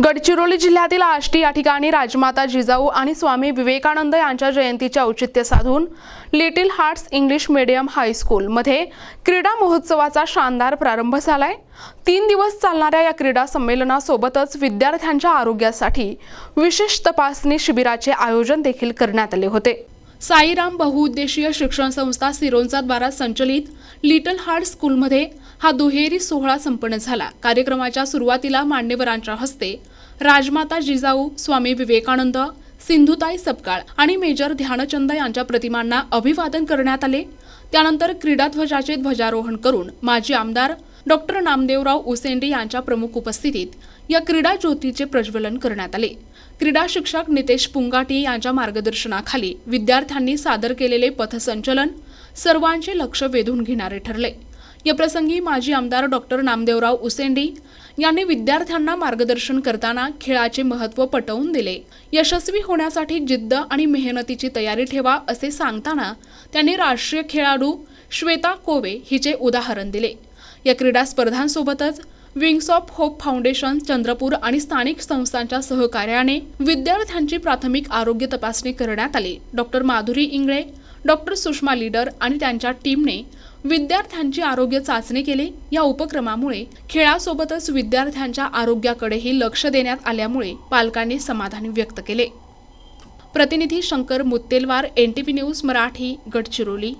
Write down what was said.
गडचिरोली जिल्ह्यातील आष्टी या ठिकाणी राजमाता जिजाऊ आणि स्वामी विवेकानंद यांच्या जयंतीचे औचित्य साधून little hearts English medium high school मध्ये क्रीडा महोत्सवाचा शानदार प्रारंभ झालाय। 3 दिवस चालणाऱ्या या क्रीडा संमेलनासोबतच विद्यार्थ्यांच्या आरोग्यासाठी विशेष तपासणी शिबिराचे आयोजन देखील करण्यात आले होते। साईराम बहुउद्देशीय शिक्षण संस्था सिरोंचा द्वारा संचलित लिटिल हार्ट्स स्कूलमध्ये हा दुहेरी सोहळा संपन्न झाला। कार्यक्रमाच्या सुरुवातीला मान्यवरांच्या हस्ते राजमाता जिजाऊ, स्वामी विवेकानंद, सिंधुताई सपकाळ आणि मेजर ध्यानचंद यांच्या प्रतिमांना अभिवादन करण्यात आले। त्यानंतर क्रीडा ध्वजाचे ध्वजारोहण करून माजी आमदार डॉक्टर नामदेवराव उसेंडी यांच्या प्रमुख उपस्थितीत या क्रीडा ज्योतीचे प्रज्वलन करण्यात आले। क्रीडा शिक्षक नितेश पुंगाटी यांच्या मार्गदर्शनाखाली विद्यार्थ्यांनी सादर केलेले पथसंचलन सर्वांचे लक्ष वेधून घेणारे ठरले। या प्रसंगी माजी आमदार डॉक्टर नामदेवराव उसेंडी यांनी विद्यार्थ्यांना मार्गदर्शन करताना खेळाचे महत्त्व पटवून दिले। यशस्वी होण्यासाठी जिद्द आणि मेहनतीची तयारी ठेवा असे सांगताना त्यांनी राष्ट्रीय खेळाडू श्वेता कोवे हिचे उदाहरण दिले। या क्रीडा स्पर्धांसोबतच wings of hope foundation Chandrapur आणि स्थानिक संस्थांच्या सहकार्याने विद्यार्थ्यांची प्राथमिक आरोग्य तपासणी करण्यात आली। Doctor Madhuri Ingale, doctor Sushma Leader आणि त्यांच्या टीमने विद्यार्थ्यांची आरोग्य चाचणी केली। या उपक्रमामुळे खेळासोबतच विद्यार्थ्यांच्या आरोग्याकडेही लक्ष देण्यात आल्यामुळे पालकांनी समाधान व्यक्त केले। प्रतिनिधी शंकर मुत्तेलवार, NTV न्यूज मराठी, गडचिरोली।